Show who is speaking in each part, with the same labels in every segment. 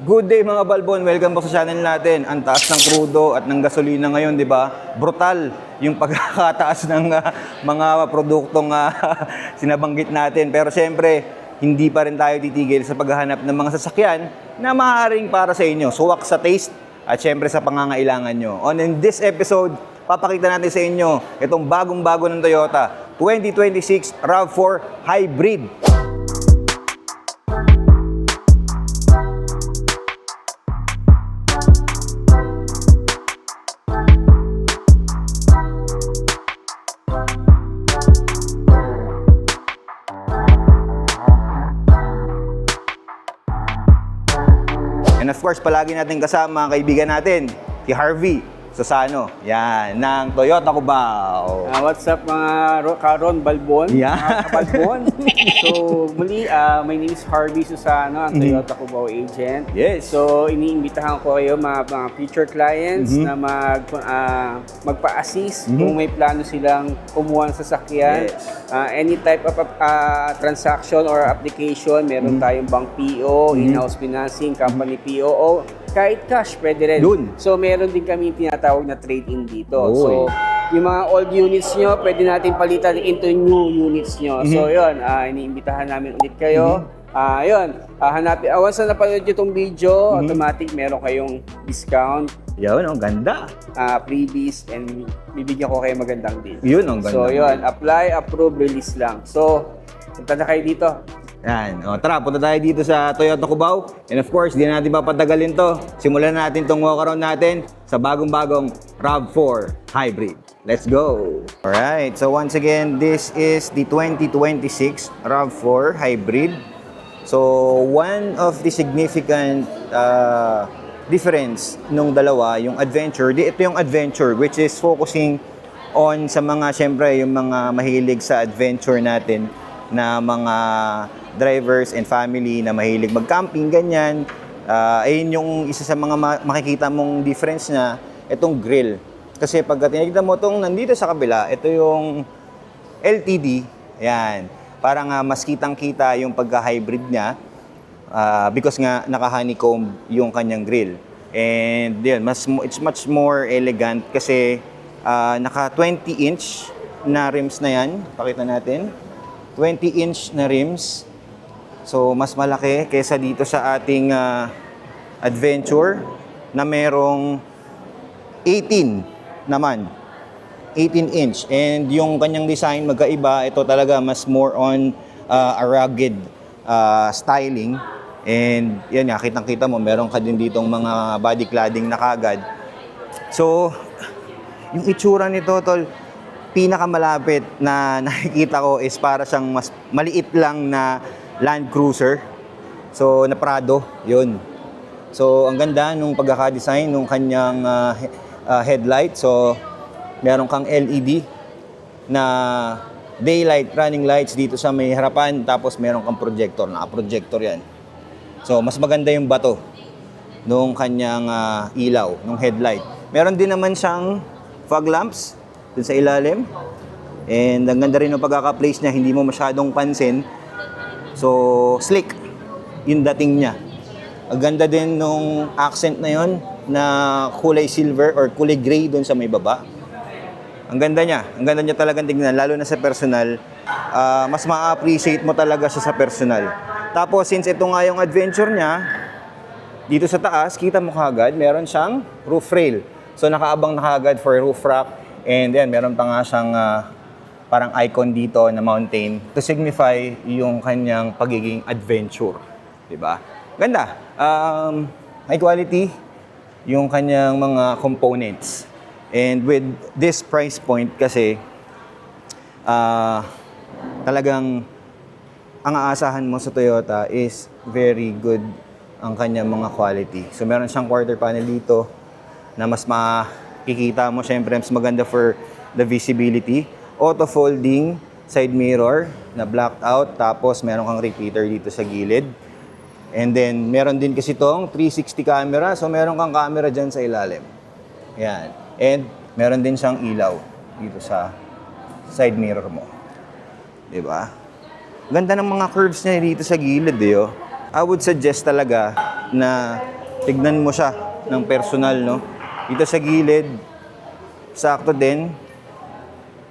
Speaker 1: Good day mga Balbon, welcome back sa channel natin. Ang taas ng krudo at ng gasolina ngayon, di ba? Brutal yung pagkakataas ng mga produktong sinabanggit natin. Pero siyempre, hindi pa rin tayo titigil sa paghahanap ng mga sasakyan na maaaring para sa inyo, suwak sa taste at siyempre sa pangangailangan nyo. In this episode, papakita natin sa inyo itong bagong-bago ng Toyota 2026 RAV4 Hybrid. And of course, palagi natin kasama ang kaibigan natin, si Harvey Susano. Yan, ng Toyota Cubao.
Speaker 2: What's up mga Karon Balbon?
Speaker 1: Yeah.
Speaker 2: Mga Balbon. So muli, my name is Harvey Susano, ang Toyota Cubao agent.
Speaker 1: Yes.
Speaker 2: So iniimbitahan ko kayo mga future clients na magpa-assist kung may plano silang kumuha ng sasakyan.
Speaker 1: Yes.
Speaker 2: Any type of transaction or application, meron tayong bank PO, in-house financing, company PO, o kahit cash, pwede rin.
Speaker 1: Yun.
Speaker 2: So meron din kami tinatawag na trade-in dito.
Speaker 1: Oy.
Speaker 2: So yung mga old units nyo, pwede natin palitan into new units nyo. So yun, iniimbitahan namin ulit kayo. Hanapin, once na napanood nyo itong video, automatic meron kayong discount,
Speaker 1: Yun, ang ganda.
Speaker 2: freebies, and bibigyan ko kayo magandang deal.
Speaker 1: Yun, ang ganda.
Speaker 2: So yun, apply, approve, release lang. So, punta na kayo dito.
Speaker 1: Yan. Tara, punta tayo dito sa Toyota Cubao. And of course, di natin papatagalin to. Simulan natin tong walk around natin sa bagong-bagong RAV4 Hybrid. Let's go! Alright, so once again, this is the 2026 RAV4 Hybrid. So, one of the significant difference nung dalawa, yung Adventure, ito yung Adventure, which is focusing on sa mga, syempre, yung mga mahilig sa adventure natin na mga drivers and family na mahilig mag-camping, ganyan. Ayun yung isa sa mga makikita mong difference na itong grill. Kasi pag tinignan mo itong nandito sa kabila, ito yung LTD. Yan. Parang mas kitang-kita yung pagka-hybrid niya because nga naka-honeycomb yung kanyang grill. And yun, it's much more elegant kasi naka 20-inch na rims na yan. Pakita natin. 20-inch na rims. So, mas malaki kaysa dito sa ating Adventure na merong 18 naman. 18-inch. And yung kanyang design magkaiba. Ito talaga mas more on a rugged styling. And yan nga, kitang-kita mo, meron ka din ditong mga body cladding na kagad. So, yung itsura nito, tol, pinakamalapit na nakikita ko is para siyang mas maliit lang na Land Cruiser. So, na Prado, yun. So, ang ganda nung pagkaka-design nung kanyang headlight. So, meron kang LED na daylight running lights dito sa may harapan. Tapos, meron kang projector. Naka-projector yan. So, mas maganda yung bato nung kanyang ilaw, nung headlight. Meron din naman siyang fog lamps dun sa ilalim. And ang ganda rin yung pagkaka-place niya, hindi mo masyadong pansin. So, slick yung dating niya. Ang ganda din nung accent na yon na kulay silver or kulay gray dun sa may baba. Ang ganda niya. Ang ganda niya talagang tingnan, lalo na sa personal. Mas ma-appreciate mo talaga siya sa personal. Tapos, since ito nga yung Adventure niya, dito sa taas, kita mo kagad, meron siyang roof rail. So, nakaabang na kagad for roof rack. And then, meron pa nga siyang parang icon dito na mountain to signify yung kanyang pagiging adventure. Diba? Ganda. High quality yung kanyang mga components. And with this price point kasi, talagang ang aasahan mo sa Toyota is very good ang kanyang mga quality. So, meron siyang quarter panel dito na mas makikita mo, syempre, mas maganda for the visibility. Auto-folding side mirror na blacked out. Tapos, meron kang repeater dito sa gilid. And then, meron din kasi itong 360 camera. So, meron kang camera dyan sa ilalim. Yan. And, meron din siyang ilaw dito sa side mirror mo. Diba? Ganda ng mga curves niya dito sa gilid, eh, oh. I would suggest talaga na tignan mo siya ng personal, no? Dito sa gilid, sakto din.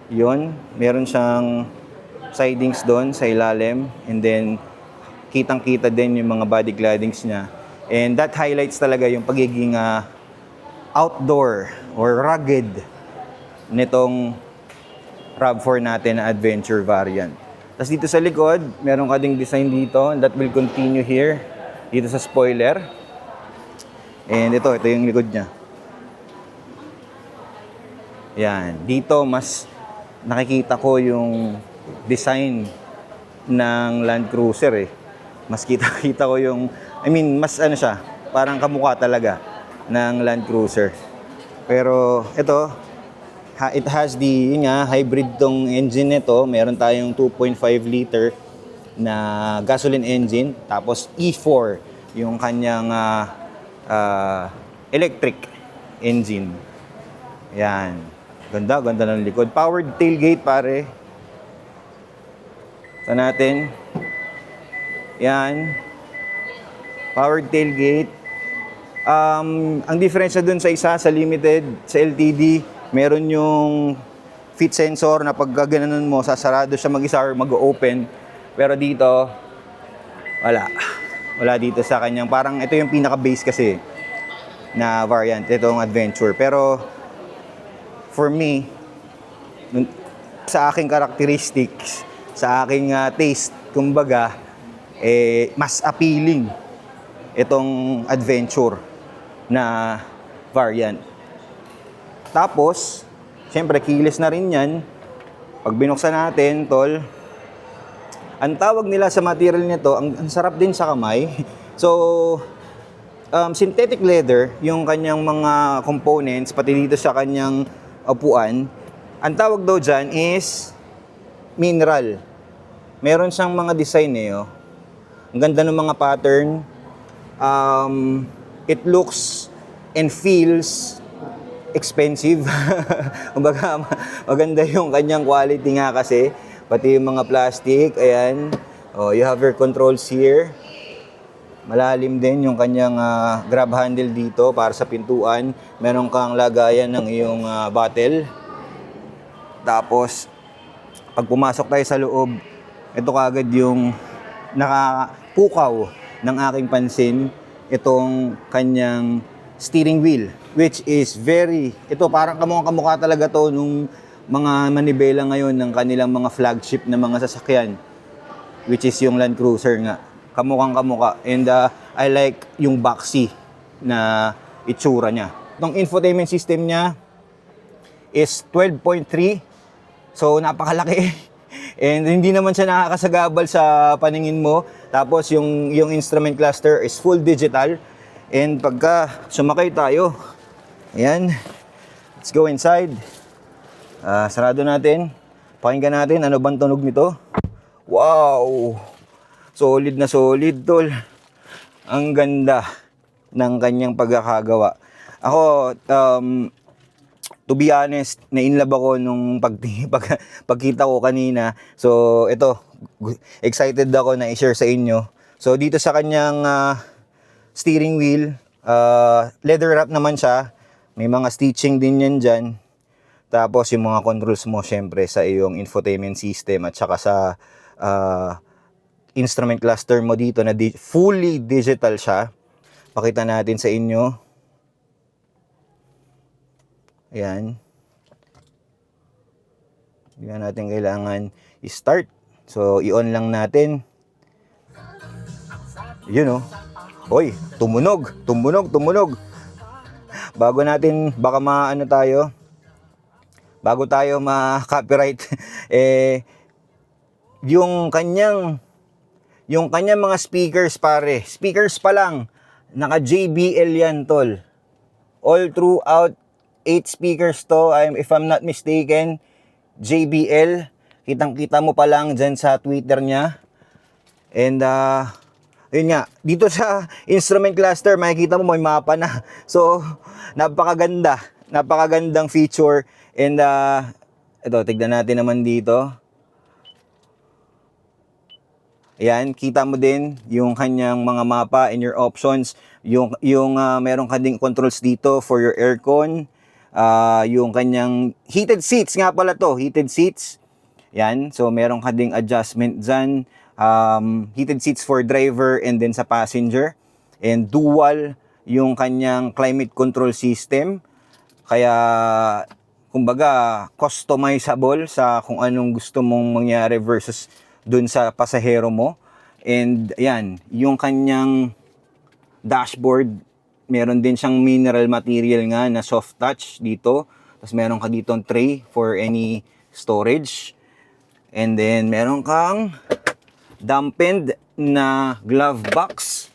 Speaker 1: Yun, meron siyang sidings doon sa ilalim. And then, kitang-kita din yung mga body claddings niya. And that highlights talaga yung pagiging outdoor or rugged nitong RAV4 natin na adventure variant. Tapos dito sa likod, meron ka ding design dito that will continue here. Dito sa spoiler. And ito yung likod niya. Yan. Dito, mas nakikita ko yung design ng Land Cruiser eh. Mas kita ko yung, mas ano siya, parang kamukha talaga ng Land Cruiser. Pero ito, it has the hybrid tong engine nito. Meron tayong 2.5 liter na gasoline engine. Tapos E4 yung kanyang electric engine. Yan. Ganda ng likod. Powered tailgate pare. Sa natin. Yan. Powered tailgate. Ang diferensya dun sa isa, sa limited, sa LTD, meron yung fit sensor na pag gaganon mo, sasarado siya mag-isa or mag-open. Pero dito, wala. Wala dito sa kanyang, parang ito yung pinaka-base kasi na variant, itong adventure. Pero, for me, sa aking characteristics, sa aking taste, kumbaga, mas appealing itong adventure na variant. Tapos, syempre, keyless na rin yan. Pag binuksan natin, tol, ang tawag nila sa material nito, ang sarap din sa kamay. So, synthetic leather, yung kanyang mga components, pati dito sa kanyang upuan, ang tawag daw dyan is mineral. Meron siyang mga design oh. Ang ganda ng mga pattern. It looks and feels expensive. Kumbaga, maganda yung kanyang quality nga kasi. Pati yung mga plastic, ayan. Oh, you have your controls here. Malalim din yung kanyang grab handle dito para sa pintuan. Meron kang lagayan ng iyong bottle. Tapos, pag pumasok tayo sa loob, ito kagad yung nakapukaw ng aking pansin. Itong kanyang steering wheel, which is ito parang kamukha talaga to nung mga manibela ngayon ng kanilang mga flagship na mga sasakyan, which is yung Land Cruiser nga. Kamukha. And I like yung boxy na itsura niya. Itong infotainment system niya is 12.3, so napakalaki. And hindi naman siya nakakasagabal sa paningin mo. Tapos yung instrument cluster is full digital. And pagka sumakay tayo, ayan, let's go inside. Sarado natin. Pakinggan natin ano bang tunog nito. Wow! Solid na solid, tol. Ang ganda ng kanyang pagkakagawa. Ako, to be honest, na-inlove ako nung pagkita ko kanina. So, ito, excited ako na i-share sa inyo. So, dito sa kanyang steering wheel, leather wrap naman siya. May mga stitching din yan dyan. Tapos, yung mga controls mo, syempre, sa iyong infotainment system at saka sa instrument cluster mo dito na fully digital siya. Pakita natin sa inyo. Ayan. Hindi na natin kailangan i-start. So, i-on lang natin. Yun oh. Hoy, tumunog. Bago natin, baka bago tayo ma-copyright, yung kanyang mga speakers pare. Speakers pa lang. Naka JBL yan, tol. All throughout 8 speakers to, if I'm not mistaken, JBL. Kitang-kita mo pa lang dyan sa Twitter niya. And, yun nga, dito sa instrument cluster, makikita mo may mapa na. So, napakagandang feature. And, ito, tignan natin naman dito. Ayan, kita mo din yung kanyang mga mapa and your options. Yung meron ka ding controls dito for your aircon. Yung kanyang heated seats nga pala to, heated seats. Yan, so meron ka ding adjustment dyan. Heated seats for driver and then sa passenger. And dual yung kanyang climate control system. Kaya, kumbaga, customizable sa kung anong gusto mong mangyari versus dun sa pasahero mo. And ayan, yung kanyang dashboard, meron din siyang mineral material nga na soft touch dito. Tapos meron ka ditong tray for any storage. And then meron kang dampened na glove box.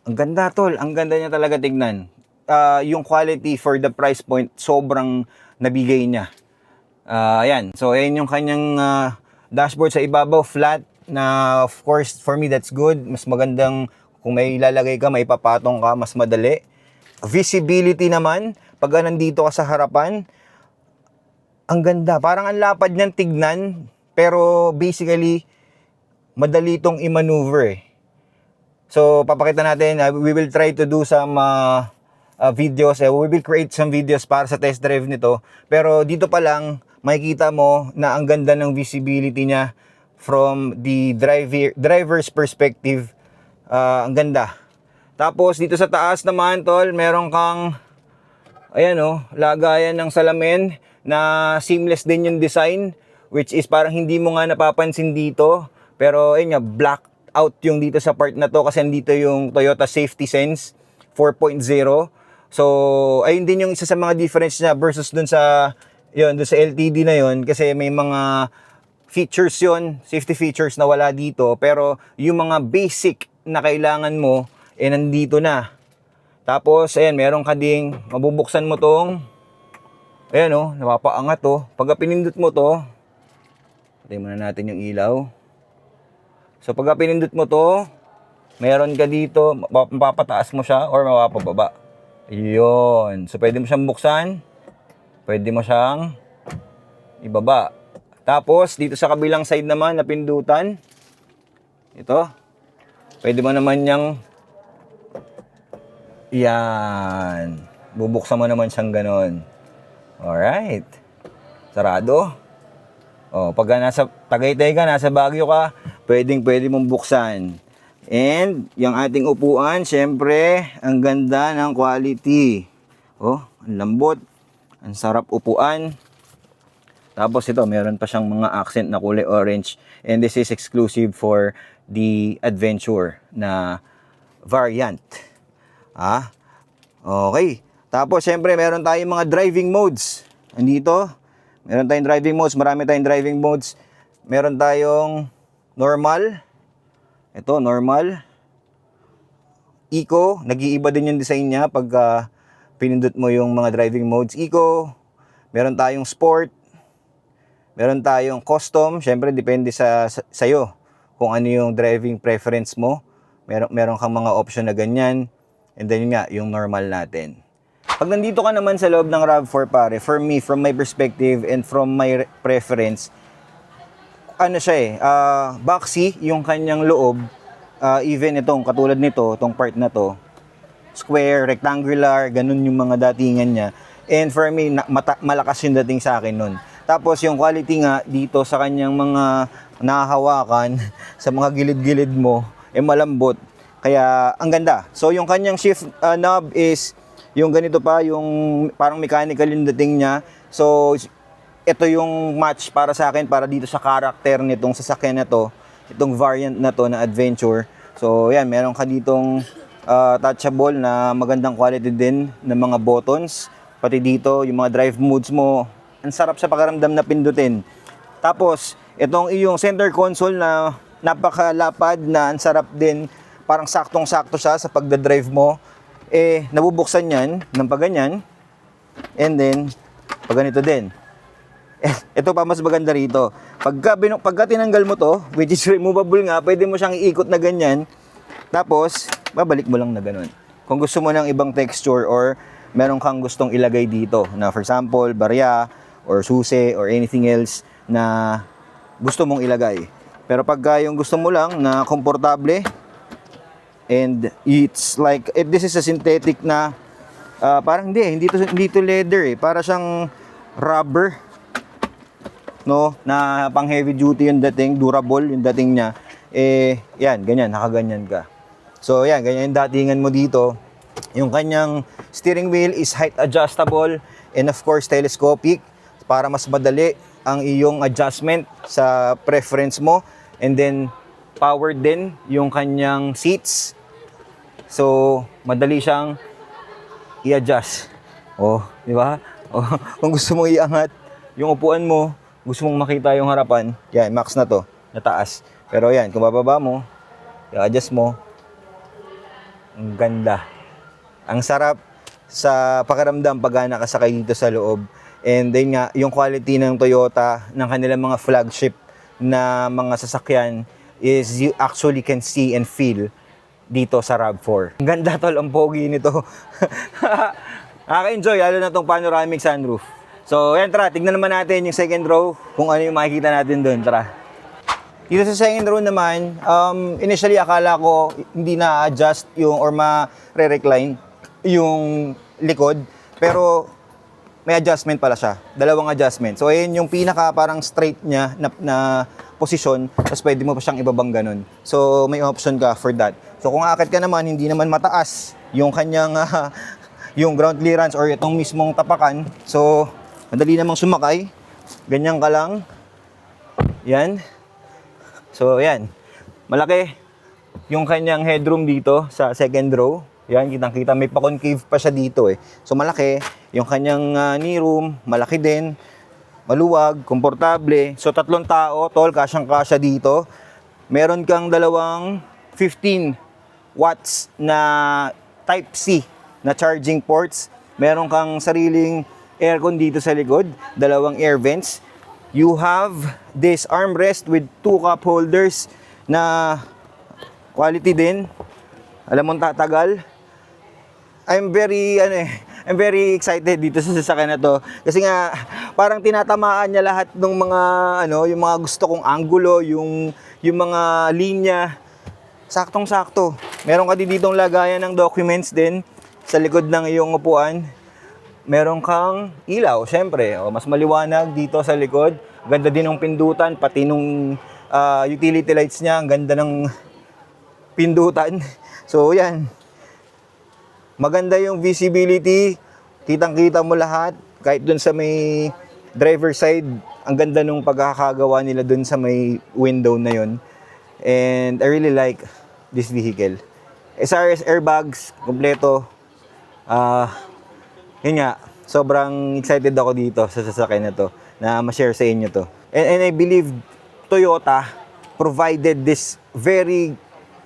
Speaker 1: Ang ganda tol, ang ganda niya talaga tignan. Yung quality for the price point, sobrang nabigay niya. Ayan, so ayan yung kanyang dashboard sa ibabaw, flat, na of course, for me, that's good. Mas magandang, kung may ilalagay ka, may papatong ka, mas madali. Visibility naman, pag nandito ka sa harapan, ang ganda. Parang ang lapad niyang tignan, pero basically, madali itong i-maneuver eh. So, papakita natin, we will try to do some videos. We will create some videos para sa test drive nito. Pero dito pa lang, makikita mo na ang ganda ng visibility niya from the driver's perspective. Ang ganda. Tapos dito sa taas naman tol, meron kang ayan lagayan ng salamin na seamless din yung design, which is parang hindi mo nga napapansin dito. Pero ayun nga, black out yung dito sa part na to kasi nandito yung Toyota Safety Sense 4.0. So ayun din yung isa sa mga difference niya versus dun sa LTD na yun, kasi may mga features yun, safety features na wala dito, pero yung mga basic na kailangan mo, nandito na. Tapos, ayan, meron ka ding, mabubuksan mo tong, ayan napapaangat pagka pinindot mo to, patay muna natin yung ilaw. So, pagka pinindot mo to, meron ka dito, mapapataas mo siya or mapapababa. Yun. So, pwede mo siyang buksan. Pwede mo siyang ibaba. Tapos, dito sa kabilang side naman na pindutan, ito, pwede mo naman niyang, yan, bubuksan mo naman siyang ganon. Alright. Sarado. Pagka nasa Tagaytay ka, nasa Baguio ka, pwede mong buksan. And, yung ating upuan, syempre, ang ganda ng quality. Ang lambot. Ang sarap upuan. Tapos ito, meron pa siyang mga accent na kulay orange. And this is exclusive for the Adventure na variant. Okay. Tapos, syempre, meron tayong mga driving modes. Andito, meron tayong driving modes. Marami tayong driving modes. Meron tayong normal. Ito, normal. Eco. Nag-iiba din yung design niya pag pinindot mo yung mga driving modes. Eco, meron tayong sport, meron tayong custom, syempre depende sa'yo kung ano yung driving preference mo. Meron kang mga option na ganyan, and then yun nga, yung normal natin. Pag nandito ka naman sa loob ng RAV4 pare, for me, from my perspective and from my preference, ano siya boxy yung kanyang loob, even itong katulad nito, itong part na to, square, rectangular, ganun yung mga datingan niya. And for me, malakas yung dating sa akin nun. Tapos yung quality nga dito sa kanyang mga nahahawakan, sa mga gilid-gilid mo, malambot. Kaya ang ganda. So yung kanyang shift knob is yung ganito pa, yung parang mechanical yung dating niya. So ito yung match para sa akin, para dito sa character nitong sasakyan na to, itong variant na to na Adventure. So yan, meron ka ditong touchable na magandang quality din ng mga buttons. Pati dito, yung mga drive modes mo, ang sarap sa pakiramdam na pindutin. Tapos, itong iyong center console na napakalapad na ang sarap din, parang saktong-sakto siya sa pagdadrive mo. Nabubuksan yan ng paganyan. And then, pag ganito din. Ito pa mas maganda rito. Pagka tinanggal mo to, which is removable nga, pwede mo siyang iikot na ganyan. Tapos, babalik mo lang na ganun. Kung gusto mo ng ibang texture or meron kang gustong ilagay dito na for example, barya or susi or anything else na gusto mong ilagay. Pero pagka yung gusto mo lang na komportable, and it's like, this is a synthetic na, parang hindi to leather eh. Para siyang rubber, no, na pang heavy duty yung dating, durable yung dating niya. Yan, ganyan, nakaganyan ka. So yan, ganyan yung datingan mo dito. Yung kanyang steering wheel is height adjustable and of course telescopic para mas madali ang iyong adjustment sa preference mo. And then powered din yung kanyang seats. So madali siyang i-adjust. Oh, di ba? Oh, kung gusto mong iangat yung upuan mo, gusto mong makita yung harapan, yan, max na to, na taas. Pero yan, kung bababa mo, i-adjust mo, ang ganda. Ang sarap sa pakiramdam pag nakasakay dito sa loob. And then nga, yung quality ng Toyota, ng kanilang mga flagship na mga sasakyan is you actually can see and feel dito sa RAV4. Ang ganda tol, ang pogi nito. Nakaka-enjoy, lalo na tong panoramic sunroof. So, yan, tara, tignan naman natin yung second row, kung ano yung makikita natin doon, tara. Dito sa second row naman, initially akala ko hindi na-adjust yung or ma-recline yung likod, pero may adjustment pala siya. Dalawang adjustment. So, ayun yung pinaka parang straight niya na posisyon, tapos pwede mo pa siyang ibabang ganun. So, may option ka for that. So, kung aakit ka naman, hindi naman mataas yung kanyang yung ground clearance or itong mismong tapakan. So, madali namang sumakay. Ganyan ka lang. Yan. So, yan. Malaki yung kanyang headroom dito sa second row. Yan, kitang-kita. May pa-concave pa siya dito eh. So, malaki. Yung kanyang knee room, malaki din. Maluwag, komportable. So, 3 tao, tol, kasyang-kasya dito. Meron kang dalawang 15 watts na Type-C na charging ports. Meron kang sariling aircon dito sa likod. Dalawang air vents. You have this armrest with 2 cup holders na quality din. Alam mong tatagal. I'm very excited dito sa sasakyan na to. Kasi nga, parang tinatamaan niya lahat ng mga, yung mga gusto kong angulo, yung mga linya. Saktong-sakto. Meron ka din ditong lagayan ng documents din sa likod ng iyong upuan. Meron kang ilaw, syempre. Mas maliwanag dito sa likod. Ganda din ng pindutan, pati nung utility lights niya. Ang ganda ng pindutan. So, yan. Maganda yung visibility, kitang-kita mo lahat, kahit dun sa may driver side, ang ganda nung pagkakagawa nila dun sa may window na yon. And I really like this vehicle. SRS airbags, kompleto. Yun nga, sobrang excited ako dito sa sasakyan na to, na ma-share sa inyo to. And I believe Toyota provided this very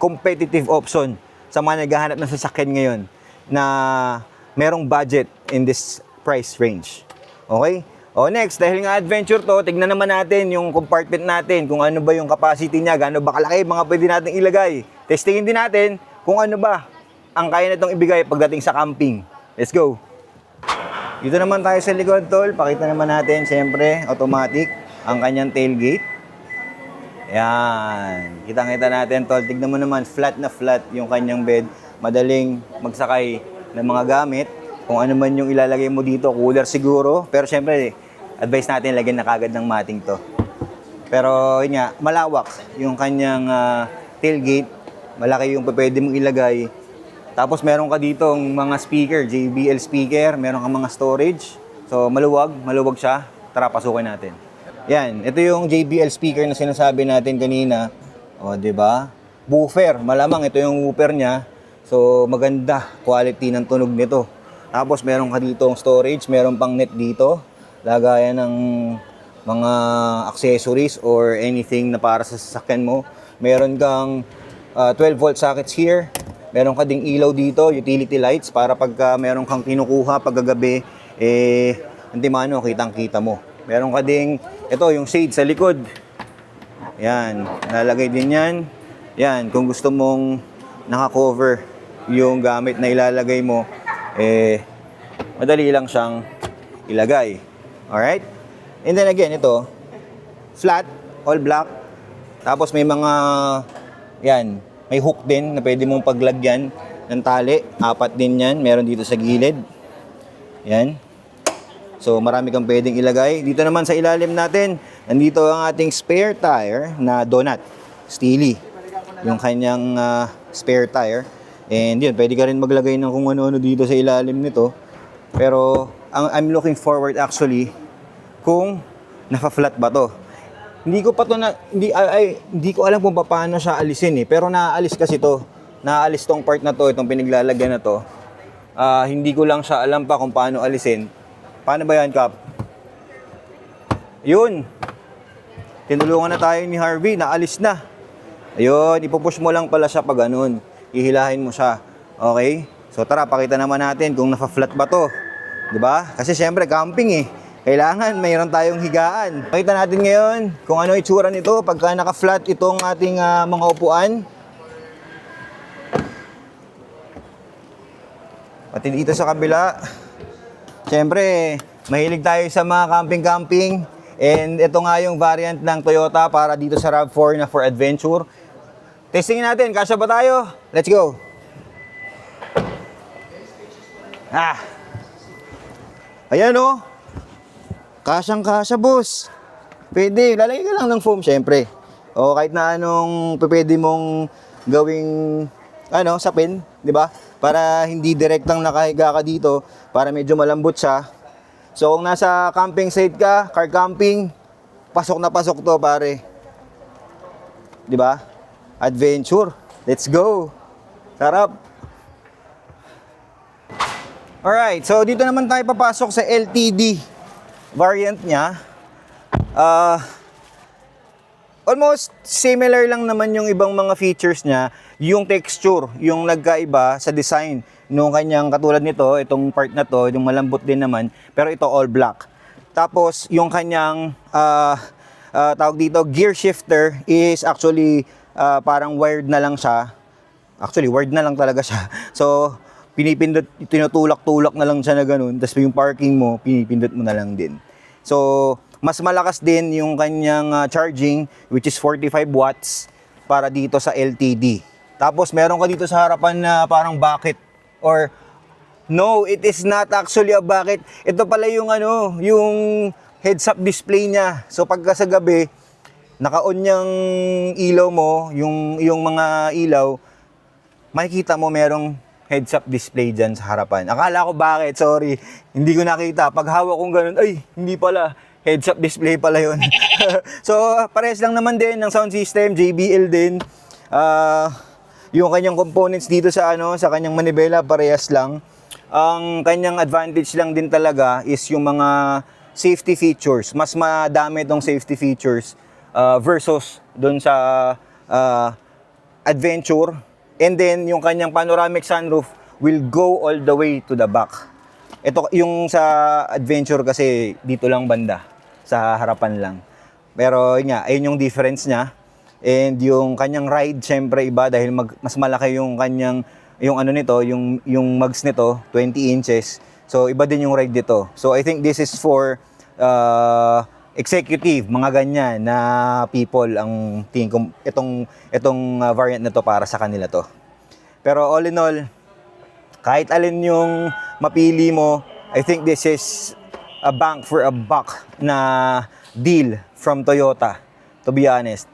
Speaker 1: competitive option sa mga naghahanap ng sasakyan ngayon na merong budget in this price range. Okay? O next, dahil nga adventure to, tignan naman natin yung compartment natin, kung ano ba yung capacity niya, gaano ba kalaki, mga pwede natin ilagay. Testingin din natin kung ano ba ang kaya na itong ibigay pagdating sa camping. Let's go! Dito naman tayo sa likod, tol. Pakita naman natin, syempre, automatic, ang kanyang tailgate. Yan. Kitang-kita natin, tol. Tignan mo naman, flat na flat yung kanyang bed. Madaling magsakay ng mga gamit. Kung ano man yung ilalagay mo dito, cooler siguro. Pero syempre, advice natin, lagyan na kagad ng mating to. Pero yun nga, malawak yung kanyang tailgate. Malaki yung pwede mong ilagay. Tapos meron ka ditong mga speaker, JBL speaker. Meron ka mga storage. So maluwag siya. Tara, pasukin natin. Yan, ito yung JBL speaker na sinasabi natin kanina. O, diba? Woofer, malamang ito yung woofer niya. So, maganda quality ng tunog nito. Tapos, meron ka dito storage, meron pang net dito. Lagayan ng mga accessories or anything na para sa sasakyan mo. Meron kang 12-volt sockets here. Meron ka ding ilaw dito, utility lights, para pagka meron kang kinukuha paggagabi, antimano, kitang-kita mo. Meron ka ding, ito, yung shade sa likod. Yan, nalagay din yan. Yan, kung gusto mong naka-cover yung gamit na ilalagay mo, madali lang siyang ilagay. Alright? And then again, ito, flat, all black, Tapos may mga, yan, may hook din na pwede mong paglagyan ng tali. 4 din yan, meron dito sa gilid. Yan. So marami kang pwedeng ilagay. Dito naman sa ilalim natin, nandito ang ating spare tire na donut, Steely. Yung kanyang spare tire. And yun, pwede ka rin maglagay ng kung ano-ano dito sa ilalim nito. Pero I'm looking forward actually kung naka-flat ba to. Hindi ko pa to na hindi ko alam kung paano siya alisin eh, pero naaalis kasi to. Naaalis tong part na to, itong pinaglalagyan na to. Hindi ko lang siya alam pa kung paano alisin. Paano ba yan, Kap? Yun. Tinulungan na tayo ni Harvey, naalis na. Ayun, ipupush mo lang pala siya pag ganun. Ihilahin mo siya. Okay? So tara, pakita naman natin kung naka-flat ba to. 'Di ba? Kasi syempre camping eh. Kailangan mayroon tayong higaan. Pakita natin ngayon kung ano itsura nito pagka naka-flat itong ating mga upuan. Pati dito sa kabila. Syempre, mahilig tayo sa mga camping-camping. And ito nga yung variant ng Toyota para dito sa RAV4 na for adventure. Testingin natin, kasya ba tayo? Let's go! Ayan oh. Kasyang-kasya, boss. Pwede, lalagay ka lang ng foam syempre. O kahit na anong pwede mong gawing sapin, 'di ba? Para hindi direktang nakahiga ka dito, para medyo malambot siya. So kung nasa camping site ka, car camping, pasok na pasok 'to, pare. 'Di ba? Adventure. Let's go. Sarap. Alright, so dito naman tayo papasok sa LTD variant niya. Almost similar lang naman yung ibang mga features niya. Yung texture, yung nagkaiba sa design nung kanyang katulad nito, itong part na to, yung malambot din naman, pero ito all black. Tapos yung kanyang tawag dito, gear shifter is actually parang wired na lang siya. Actually, wired na lang talaga siya. So, pinipindot, tinutulak-tulak na lang siya na ganun. Tapos yung parking mo, pinipindot mo na lang din. So, mas malakas din yung kanyang charging, which is 45 watts para dito sa LTD. Tapos, meron ka dito sa harapan na parang bucket. Or, no, it is not actually a bucket. Ito pala yung yung heads-up display niya. So, pagka sa gabi, naka-on yung ilaw mo, yung mga ilaw, makikita mo merong heads-up display dyan sa harapan. Akala ko bakit, sorry, hindi ko nakita. Pag hawak kong ganun, ay, hindi pala, heads-up display pala yun. So, pares lang naman din ng sound system, JBL din. Yung kanyang components dito sa kanyang manibela, parehas lang. Ang kanyang advantage lang din talaga is yung mga safety features. Mas madami itong safety features versus doon sa Adventure. And then yung kanyang panoramic sunroof will go all the way to the back. Ito yung sa Adventure kasi dito lang banda, sa harapan lang. Pero yun nga, ayun yung difference niya. And yung kanyang ride syempre iba dahil mas malaki yung kanyang yung mags nito, 20 inches. So iba din yung ride dito. So I think this is for executive, mga ganyan na people ang tingin ko itong variant na to para sa kanila to. Pero all in all, kahit alin yung mapili mo, I think this is a bang for a buck na deal from Toyota, to be honest.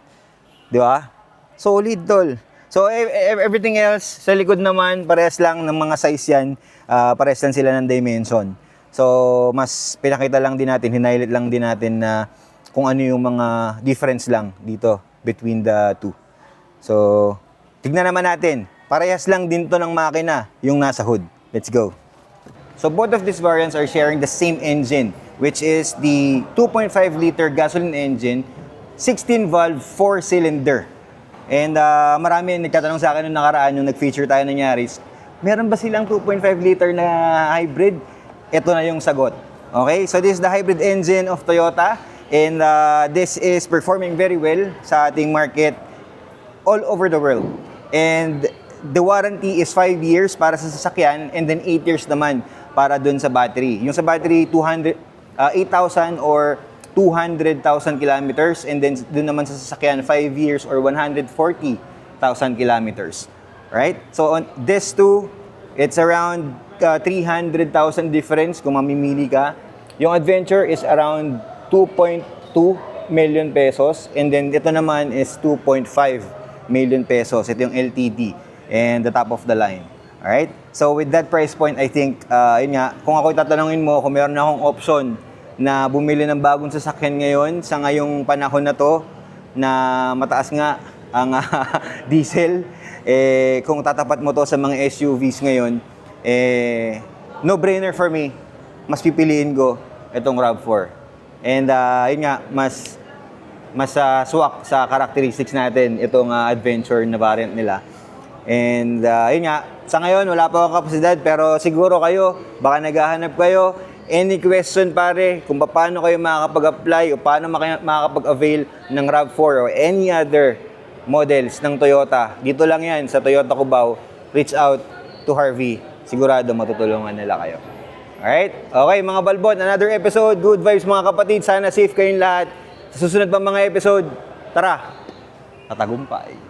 Speaker 1: Di ba? Solid, tol. So everything else sa likod naman, parehas lang ng mga size yan, parehas lang sila ng dimension. So, mas pinakita lang din natin, hinighlight lang din natin na kung ano yung mga difference lang dito between the two. So, tignan naman natin. Parehas lang din to ng makina yung nasa hood. Let's go. So, both of these variants are sharing the same engine, which is the 2.5 liter gasoline engine, 16-valve, 4-cylinder. And marami nagtatanong sa akin nung nakaraan, yung nag-feature tayo ng Yaris, meron ba silang 2.5 liter na hybrid? Ito na yung sagot. Okay, so this is the hybrid engine of Toyota and this is performing very well sa ating market all over the world. And the warranty is 5 years para sa sasakyan and then 8 years naman para dun sa battery. Yung sa battery, 8,000 or 200,000 kilometers, and then doon naman sa sasakyan 5 years or 140,000 kilometers. Right? So on this two, it's around 300,000 difference kung mamimili ka. Yung Adventure is around 2.2 million pesos, and then ito naman is 2.5 million pesos. Ito yung LTD and the top of the line. Alright? So with that price point, I think, yun nga, kung ako tatanungin mo, kung meron na akong option na bumili ng bagong sasakyan ngayon, sa ngayong panahon na to, na mataas nga ang diesel, kung tatapat mo to sa mga SUVs ngayon, no-brainer for me. Mas pipiliin ko itong RAV4. And yun nga, mas swak sa characteristics natin itong Adventure na variant nila. And yun nga, sa ngayon wala pa akong kapasidad, pero siguro kayo, baka naghahanap kayo. Any question pare, kung paano kayo makakapag-apply o paano makakapag-avail ng RAV4 or any other models ng Toyota, dito lang yan sa Toyota Cubao. Reach out to Harvey. Sigurado matutulungan nila kayo. Alright? Okay mga balbon, another episode. Good vibes mga kapatid. Sana safe kayong lahat. Sa susunod pa mga episode, tara, tatagumpay.